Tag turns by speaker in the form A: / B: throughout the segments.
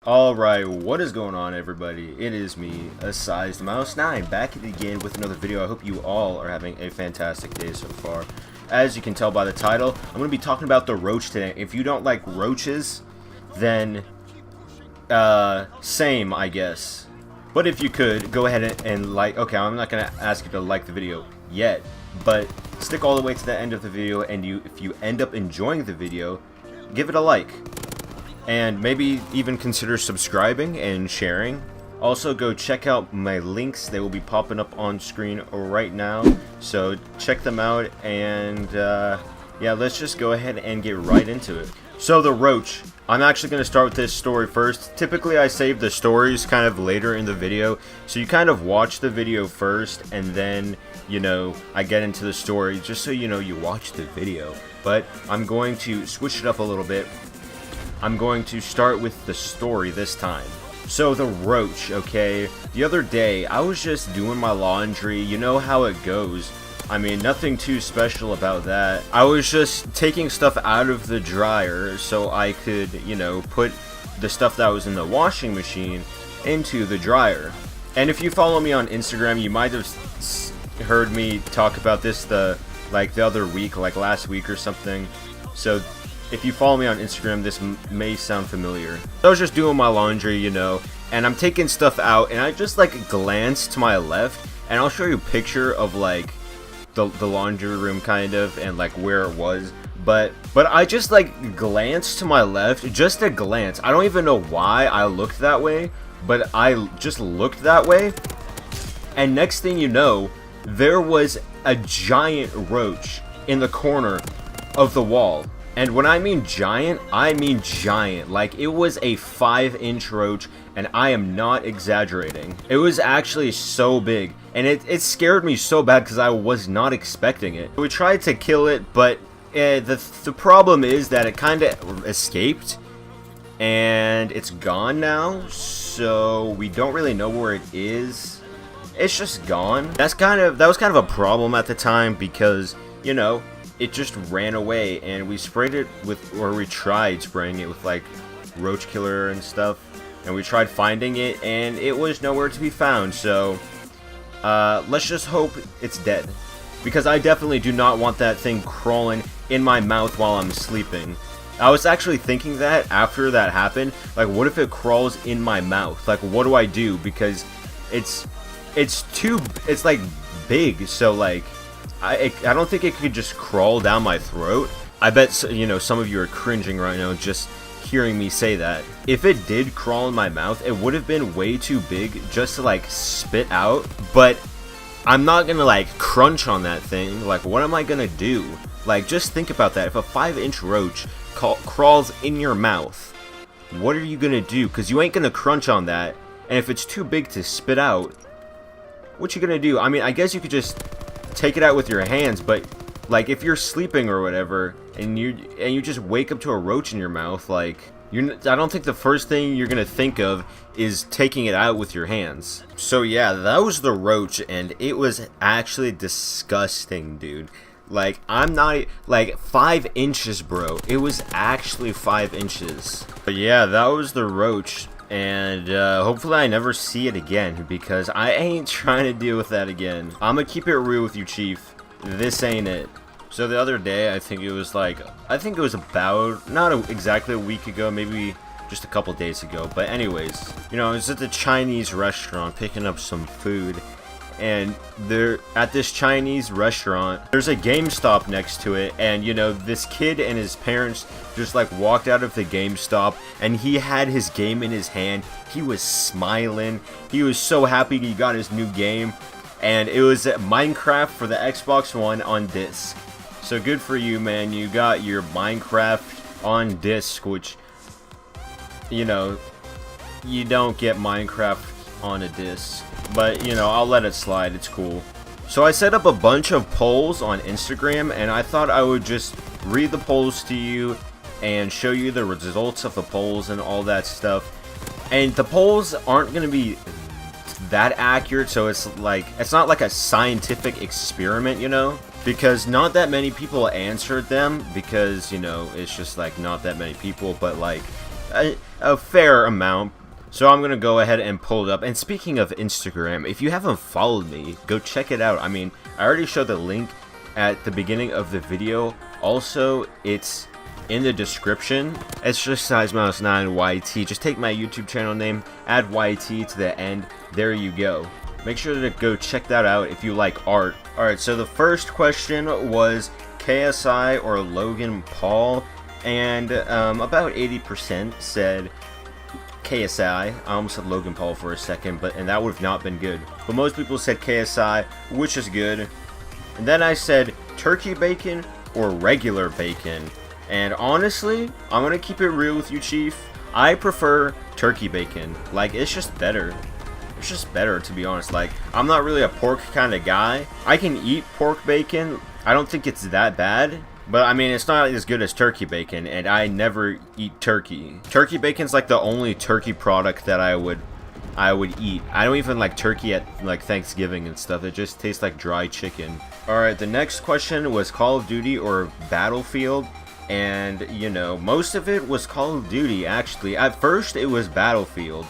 A: Alright, what is going on, everybody? It is me, Asized Mouse 9, back again with another video. I hope you all are having a fantastic day so far. As you can tell by the title, I'm going to be talking about the roach today. If you don't like roaches, then, same, I guess. But if you could, go ahead and like, okay, I'm not going to ask you to like the video yet, but stick all the way to the end of the video, and if you end up enjoying the video, give it a like. And maybe even consider subscribing and sharing. Also, go check out my links. They will be popping up on screen right now. So check them out, and yeah, let's just go ahead and get right into it. So the roach. I'm actually going to start with this story first. Typically, I save the stories kind of later in the video. So you kind of watch the video first, and then, you know, I get into the story just so you know you watched the video. But I'm going to switch it up a little bit. I'm going to start with the story this time. So the roach, okay? The other day, I was just doing my laundry. You know how it goes. I mean, nothing too special about that. I was just taking stuff out of the dryer so I could, you know, put the stuff that was in the washing machine into the dryer. And if you follow me on Instagram, you might have heard me talk about this the other week, like last week or something. So if you follow me on Instagram, this may sound familiar. I was just doing my laundry, you know, and I'm taking stuff out, and I just like glance to my left, and I'll show you a picture of like the laundry room kind of, and like where it was. But I just like glanced to my left, just a glance. I don't even know why I looked that way, but I just looked that way, and next thing you know, there was a giant roach in the corner of the wall. And when I mean giant, I mean giant. Like, it was a 5-inch roach, and I am not exaggerating. It was actually so big, and it scared me so bad because I was not expecting it. We tried to kill it, but the problem is that it kind of escaped, and it's gone now, so we don't really know where it is. It's just gone. That was kind of a problem at the time because, you know, it just ran away, and we sprayed it with, or we tried spraying it with like roach killer and stuff, and we tried finding it, and it was nowhere to be found. So let's just hope it's dead, because I definitely do not want that thing crawling in my mouth while I'm sleeping. I was actually thinking that after that happened, like, what if it crawls in my mouth? Like, what do I do? Because it's like big, so like I don't think it could just crawl down my throat. I bet, you know, some of you are cringing right now just hearing me say that. If it did crawl in my mouth, it would have been way too big just to like spit out. But I'm not gonna like crunch on that thing. Like, what am I gonna do? Like, just think about that. If a 5-inch roach crawls in your mouth, what are you gonna do? Because you ain't gonna crunch on that. And if it's too big to spit out, what you gonna do? I mean, I guess you could just take it out with your hands, but like if you're sleeping or whatever, and you just wake up to a roach in your mouth, like I don't think the first thing you're gonna think of is taking it out with your hands. So yeah, that was the roach, and it was actually disgusting, dude. Like, I'm not, like, 5 inches, bro. It was actually 5 inches. But yeah, that was the roach. And hopefully I never see it again, because I ain't trying to deal with that again. I'm gonna keep it real with you, Chief. This ain't it. So the other day, I think it was about, not exactly a week ago, maybe just a couple days ago. But anyways, you know, I was at the Chinese restaurant picking up some food. And there, at this Chinese restaurant, there's a GameStop next to it, and you know, this kid and his parents just like walked out of the GameStop, and he had his game in his hand. He was smiling. He was so happy he got his new game, and it was Minecraft for the Xbox One on disc. So good for you, man. You got your Minecraft on disc, which, you know, you don't get Minecraft on a disc. But, you know, I'll let it slide. It's cool. So I set up a bunch of polls on Instagram, and I thought I would just read the polls to you and show you the results of the polls and all that stuff. And the polls aren't going to be that accurate, so it's not like a scientific experiment, you know? Because not that many people answered them, because, you know, it's just like not that many people, but like a fair amount. So I'm gonna go ahead and pull it up. And speaking of Instagram, if you haven't followed me, go check it out. I mean, I already showed the link at the beginning of the video. Also, it's in the description. It's just SizeMouse9YT. Just take my YouTube channel name, add YT to the end. There you go. Make sure to go check that out if you like art. Alright, so the first question was KSI or Logan Paul. And about 80% said KSI. I almost said Logan Paul for a second, and that would have not been good. But most people said KSI, which is good. And then I said turkey bacon or regular bacon. And honestly, I'm gonna keep it real with you, Chief. I prefer turkey bacon. Like, it's just better. It's just better, to be honest. Like, I'm not really a pork kind of guy. I can eat pork bacon. I don't think it's that bad. But, I mean, it's not as good as turkey bacon, and I never eat turkey. Turkey bacon's like the only turkey product that I would eat. I don't even like turkey at, like, Thanksgiving and stuff. It just tastes like dry chicken. Alright, the next question was Call of Duty or Battlefield. And, you know, most of it was Call of Duty, actually. At first, it was Battlefield.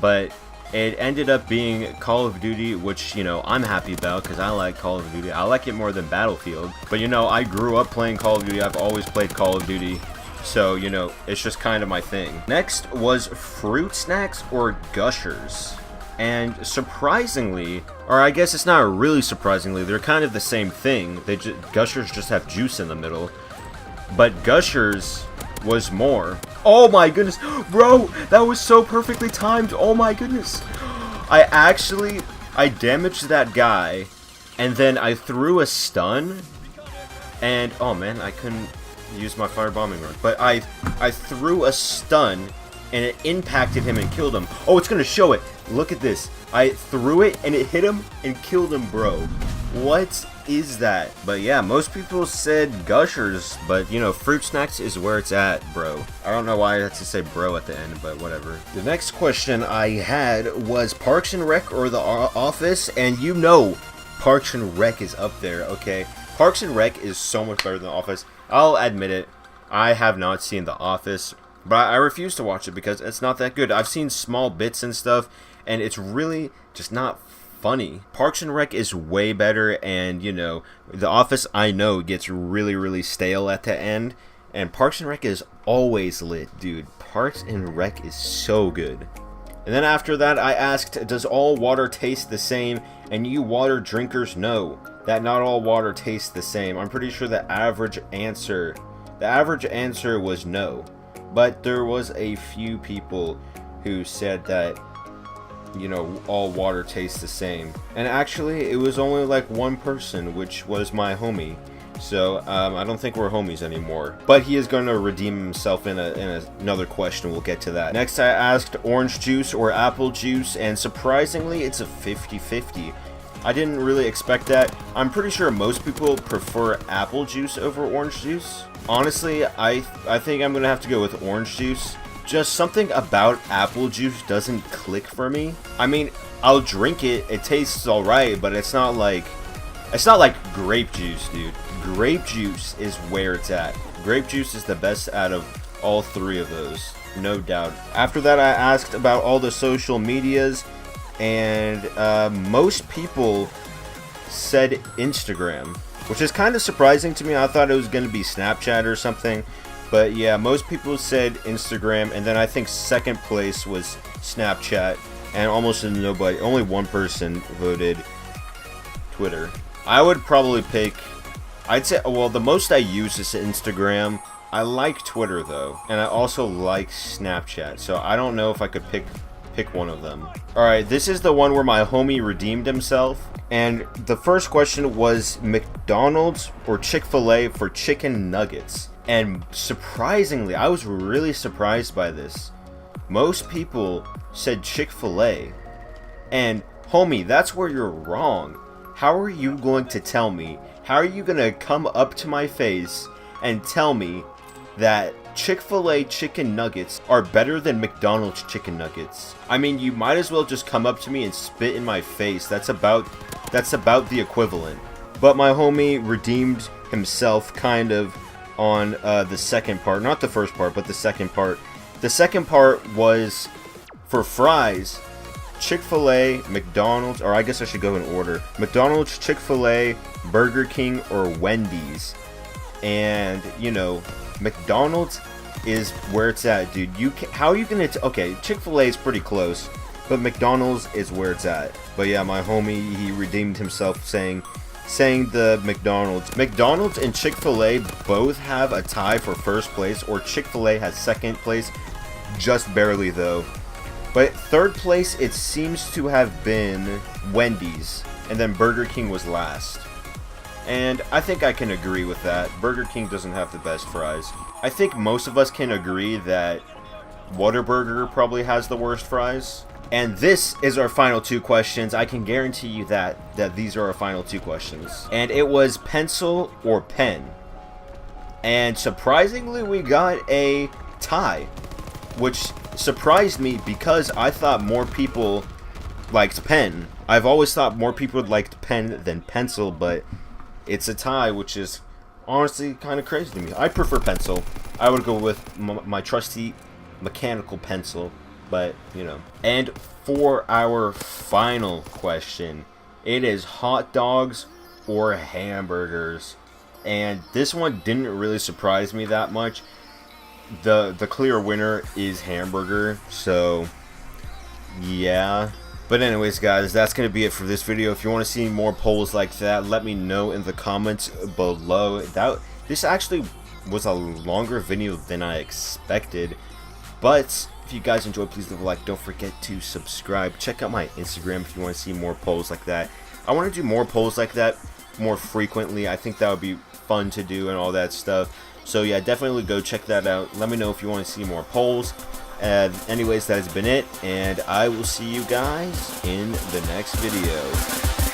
A: But it ended up being Call of Duty, which, you know, I'm happy about because I like Call of Duty. I like it more than Battlefield. But, you know, I grew up playing Call of Duty. I've always played Call of Duty. So, you know, it's just kind of my thing. Next was Fruit Snacks or Gushers. And surprisingly, or I guess it's not really surprisingly, they're kind of the same thing. Gushers just have juice in the middle. But Gushers was more. Oh my goodness, bro, that was so perfectly timed. Oh my goodness. I damaged that guy, and then I threw a stun, and oh man, I couldn't use my firebombing run. But I threw a stun, and it impacted him and killed him. Oh, it's gonna show it. Look at this. I threw it, and it hit him and killed him, bro. What is that? But yeah, most people said Gushers, but you know, Fruit Snacks is where it's at, bro. I don't know why I had to say bro at the end, but whatever. The next question I had was Parks and Rec or The Office, and you know Parks and Rec is up there, okay? Parks and Rec is so much better than The Office. I'll admit it, I have not seen The Office, but I refuse to watch it because it's not that good. I've seen small bits and stuff, and it's really just not funny. Parks and Rec is way better, and you know, The Office, I know, gets really, really stale at the end, and Parks and Rec is always lit, dude. Parks and Rec is so good. And then after that, I asked, does all water taste the same? And you water drinkers know that not all water tastes the same. I'm pretty sure the average answer was no, but there was a few people who said that, you know, all water tastes the same. And actually, it was only like one person, which was my homie. So, I don't think we're homies anymore. But he is going to redeem himself in another question. We'll get to that. Next, I asked orange juice or apple juice, and surprisingly, it's a 50-50. I didn't really expect that. I'm pretty sure most people prefer apple juice over orange juice. Honestly, I think I'm going to have to go with orange juice. Just something about apple juice doesn't click for me. I mean, I'll drink it. It tastes alright, but it's not like grape juice, dude. Grape juice is where it's at. Grape juice is the best out of all three of those, no doubt. After that, I asked about all the social medias, and most people said Instagram, which is kind of surprising to me. I thought it was going to be Snapchat or something. But yeah, most people said Instagram, and then I think second place was Snapchat, and almost nobody, only one person voted Twitter. I would probably pick, I'd say, well, the most I use is Instagram. I like Twitter though, and I also like Snapchat, so I don't know if I could pick one of them. Alright, this is the one where my homie redeemed himself, and the first question was McDonald's or Chick-fil-A for chicken nuggets. And surprisingly, I was really surprised by this. Most people said Chick-fil-A. And homie, that's where you're wrong. How are you going to tell me? How are you going to come up to my face and tell me that Chick-fil-A chicken nuggets are better than McDonald's chicken nuggets? I mean, you might as well just come up to me and spit in my face. That's about the equivalent. But my homie redeemed himself kind of on the second part, not the first part, but the second part, The second part was for fries, Chick-fil-A, McDonald's, or I guess I should go in order. McDonald's, Chick-fil-A, Burger King, or Wendy's. And, you know, McDonald's is where it's at, dude. How are you gonna... okay, Chick-fil-A is pretty close, but McDonald's is where it's at. But yeah, my homie, he redeemed himself saying the McDonald's and Chick-fil-A both have a tie for first place, or Chick-fil-A has second place, just barely though. But third place, it seems to have been Wendy's, and then Burger King was last. And I think I can agree with that. Burger King doesn't have the best fries. I think most of us can agree that Whataburger probably has the worst fries. And this is our final 2 questions. I can guarantee you that these are our final 2 questions. And it was pencil or pen. And surprisingly, we got a tie, which surprised me because I thought more people liked pen. I've always thought more people liked pen than pencil, but it's a tie, which is honestly kind of crazy to me. I prefer pencil. I would go with my trusty mechanical pencil, but you know. And for our final question, it is hot dogs or hamburgers. And this one didn't really surprise me that much. The clear winner is hamburger, so yeah. But anyways, guys, that's going to be it for this video. If you want to see more polls like that, let me know in the comments below. This actually was a longer video than I expected. But if you guys enjoyed, please leave a like. Don't forget to subscribe. Check out my Instagram if you want to see more polls like that. I want to do more polls like that more frequently. I think that would be fun to do and all that stuff. So yeah, definitely go check that out. Let me know if you want to see more polls. Anyways, that has been it, and I will see you guys in the next video.